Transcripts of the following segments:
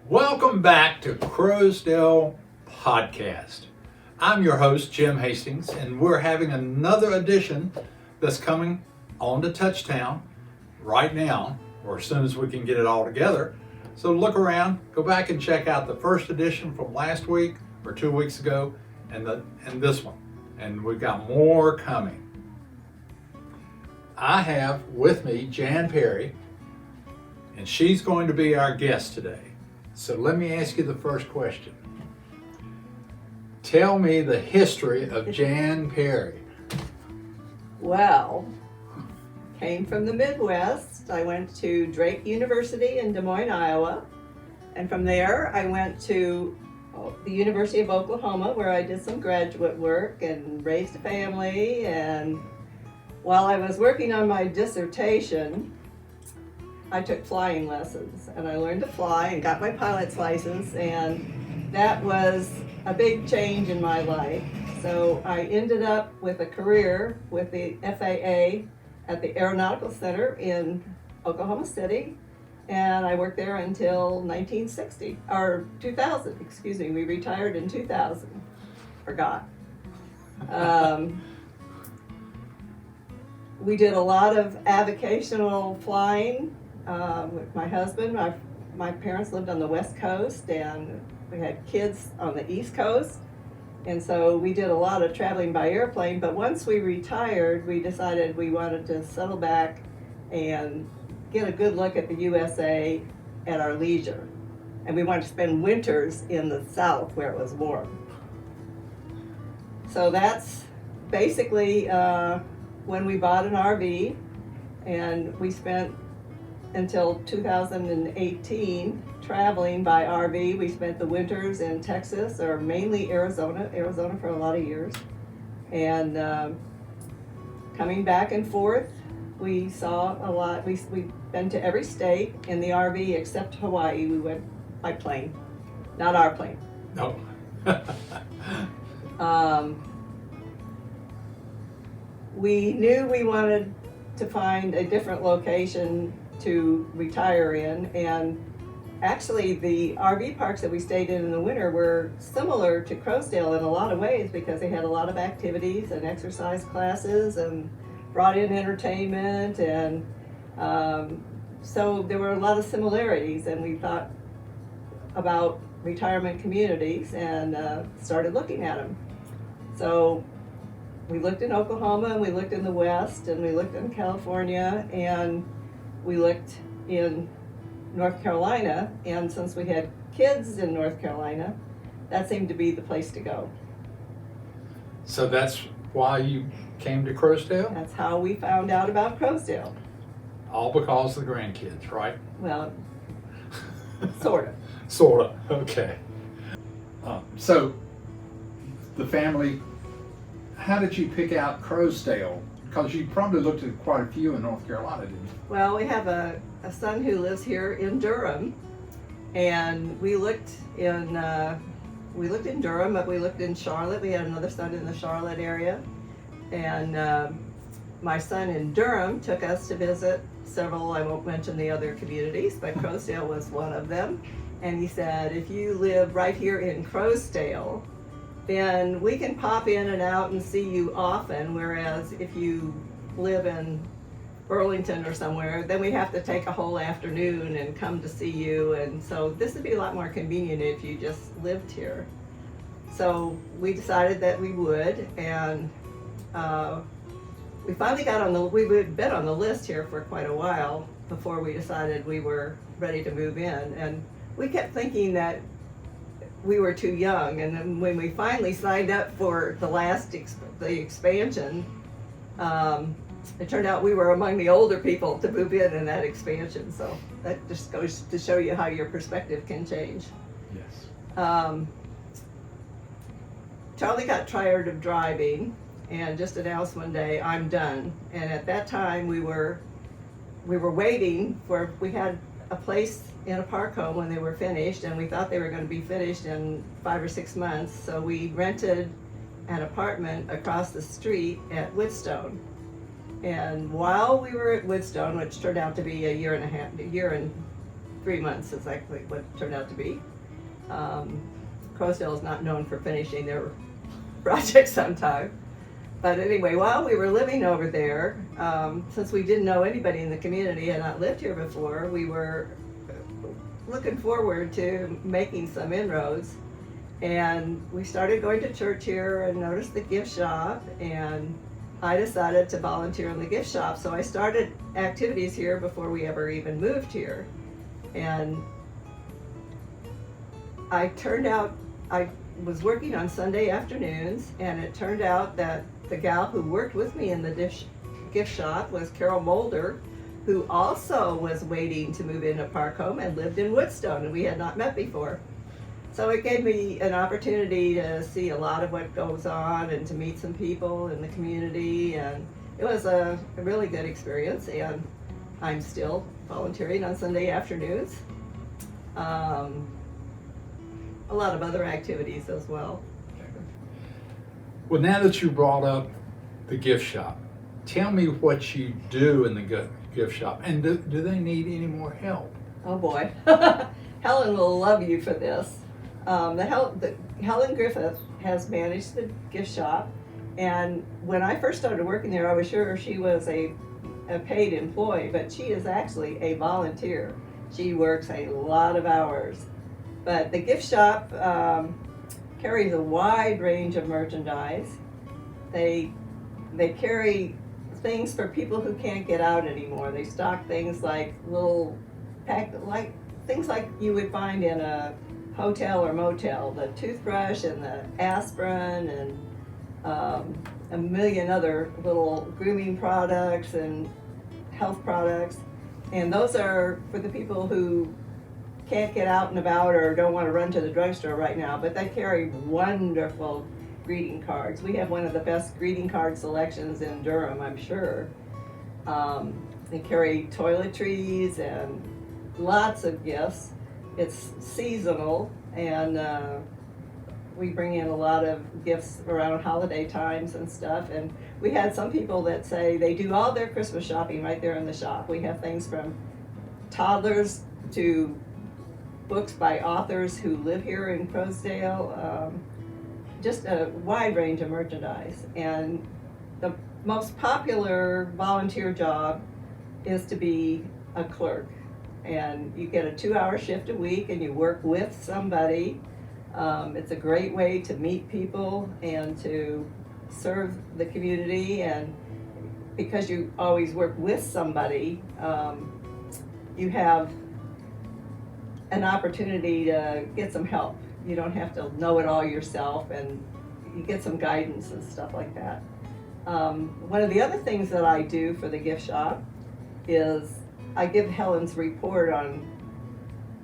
Welcome back to Croasdaile Podcast. I'm your host, Jim Hastings, and we're having another edition that's coming on to Touchtown right now, or as soon as we can get it all together. So look around, go back and check out the first edition from last week or 2 weeks ago, and this one. And we've got more coming. I have with me Jan Perry, and she's going to be our guest today. So let me ask you the first question. Tell me the history of Jan Perry. Well, came from the Midwest. I went to Drake University in Des Moines, Iowa. And from there, I went to the University of Oklahoma, where I did some graduate work and raised a family. And while I was working on my dissertation, I took flying lessons, and I learned to fly and got my pilot's license, and that was a big change in my life. So I ended up with a career with the FAA at the Aeronautical Center in Oklahoma City, and I worked there until 2000, excuse me. We retired in 2000. Forgot. We did a lot of avocational flying with my husband. My parents lived on the West Coast, and we had kids on the East Coast. And so we did a lot of traveling by airplane, but once we retired, we decided we wanted to settle back and get a good look at the USA at our leisure. And we wanted to spend winters in the South where it was warm. So that's basically when we bought an RV, and we spent until 2018 traveling by RV. We spent the winters in Texas, or mainly Arizona for a lot of years. And coming back and forth, we saw a lot. We've been to every state in the RV except Hawaii. We went by plane, not our plane. No. We knew we wanted to find a different location to retire in, and actually the RV parks that we stayed in the winter were similar to Croasdaile in a lot of ways, because they had a lot of activities and exercise classes and brought in entertainment, and so there were a lot of similarities, and we thought about retirement communities and started looking at them. So we looked in Oklahoma, and we looked in the West, and we looked in California, and we looked in North Carolina, and since we had kids in North Carolina, that seemed to be the place to go. So that's why you came to Croasdaile? That's how we found out about Croasdaile. All because of the grandkids, right? Well, sort of. Sort of, okay. So, the family, how did you pick out Croasdaile? Because you probably looked at quite a few in North Carolina, didn't you? Well, we have a son who lives here in Durham, and we looked in Durham, but we looked in Charlotte. We had another son in the Charlotte area, and my son in Durham took us to visit several. I won't mention the other communities, but Croasdaile was one of them. And he said, if you live right here in Croasdaile, then we can pop in and out and see you often, whereas if you live in Burlington or somewhere, then we have to take a whole afternoon and come to see you, and so this would be a lot more convenient if you just lived here. So we decided that we would, and we finally we'd been on the list here for quite a while before we decided we were ready to move in, and we kept thinking that we were too young, and then when we finally signed up for the expansion, it turned out we were among the older people to move in that expansion. So that just goes to show you how your perspective can change. Yes. Charlie got tired of driving and just announced one day, "I'm done." And at that time, we were waiting for. We had a place in a park home when they were finished, and we thought they were going to be finished in 5 or 6 months. So we rented an apartment across the street at Woodstone. And while we were at Woodstone, which turned out to be a year and 3 months is actually what it turned out to be. Croasdaile is not known for finishing their projects on time. But anyway, while we were living over there, since we didn't know anybody in the community, had not lived here before, we were looking forward to making some inroads. And we started going to church here and noticed the gift shop, and I decided to volunteer in the gift shop. So I started activities here before we ever even moved here. And I was working on Sunday afternoons, and it turned out that the gal who worked with me in the gift shop was Carol Mulder, who also was waiting to move into Park Home and lived in Woodstone, and we had not met before. So it gave me an opportunity to see a lot of what goes on and to meet some people in the community, and it was a really good experience, and I'm still volunteering on Sunday afternoons. A lot of other activities as well. Well, now that you brought up the gift shop, tell me what you do in the gift shop, and do they need any more help? Oh boy, Helen will love you for this. Helen Griffith has managed the gift shop, and when I first started working there, I was sure she was a paid employee, but she is actually a volunteer. She works a lot of hours. But the gift shop carries a wide range of merchandise. They carry things for people who can't get out anymore. They stock things like things like you would find in a hotel or motel, the toothbrush and the aspirin and a million other little grooming products and health products. And those are for the people who can't get out and about or don't want to run to the drugstore right now, but they carry wonderful greeting cards. We have one of the best greeting card selections in Durham, I'm sure. They carry toiletries and lots of gifts. It's seasonal, and we bring in a lot of gifts around holiday times and stuff. And we had some people that say they do all their Christmas shopping right there in the shop. We have things from toddlers to books by authors who live here in Croasdaile, just a wide range of merchandise. And the most popular volunteer job is to be a clerk. And you get a 2-hour shift a week and you work with somebody. It's a great way to meet people and to serve the community, and because you always work with somebody, you have an opportunity to get some help. You don't have to know it all yourself, and you get some guidance and stuff like that. One of the other things that I do for the gift shop is I give Helen's report on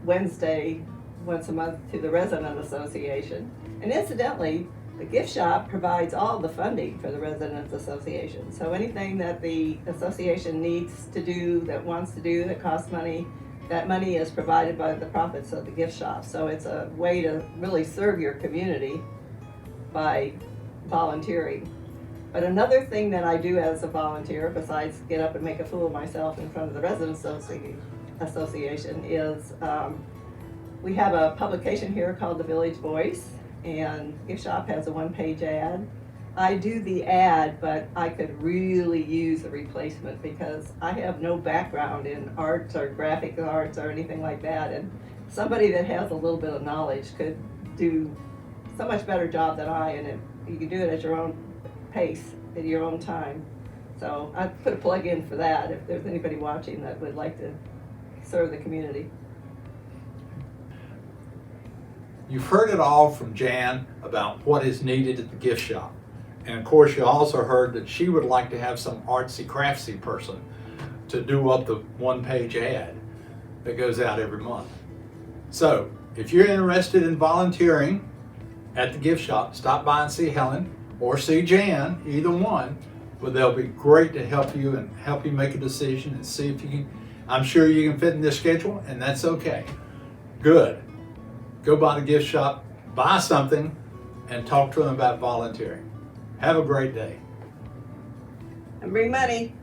Wednesday once a month to the Resident Association. And incidentally, the gift shop provides all the funding for the Residents Association. So anything that the association needs to do, that wants to do, that costs money, that money is provided by the profits of the gift shop. So it's a way to really serve your community by volunteering. But another thing that I do as a volunteer, besides get up and make a fool of myself in front of the Residents Association, is we have a publication here called The Village Voice, and gift shop has a 1-page ad. I do the ad, but I could really use a replacement because I have no background in arts or graphic arts or anything like that, and somebody that has a little bit of knowledge could do so much better job than I, and you can do it at your own pace, at your own time. So I put a plug in for that if there's anybody watching that would like to serve the community. You've heard it all from Jan about what is needed at the gift shop. And of course, you also heard that she would like to have some artsy craftsy person to do up the 1-page ad that goes out every month. So if you're interested in volunteering at the gift shop, stop by and see Helen or see Jan, either one, but they'll be great to help you and help you make a decision and see if you can. I'm sure you can fit in this schedule, and that's okay. Good. Go by the gift shop, buy something, and talk to them about volunteering. Have a great day. And bring money.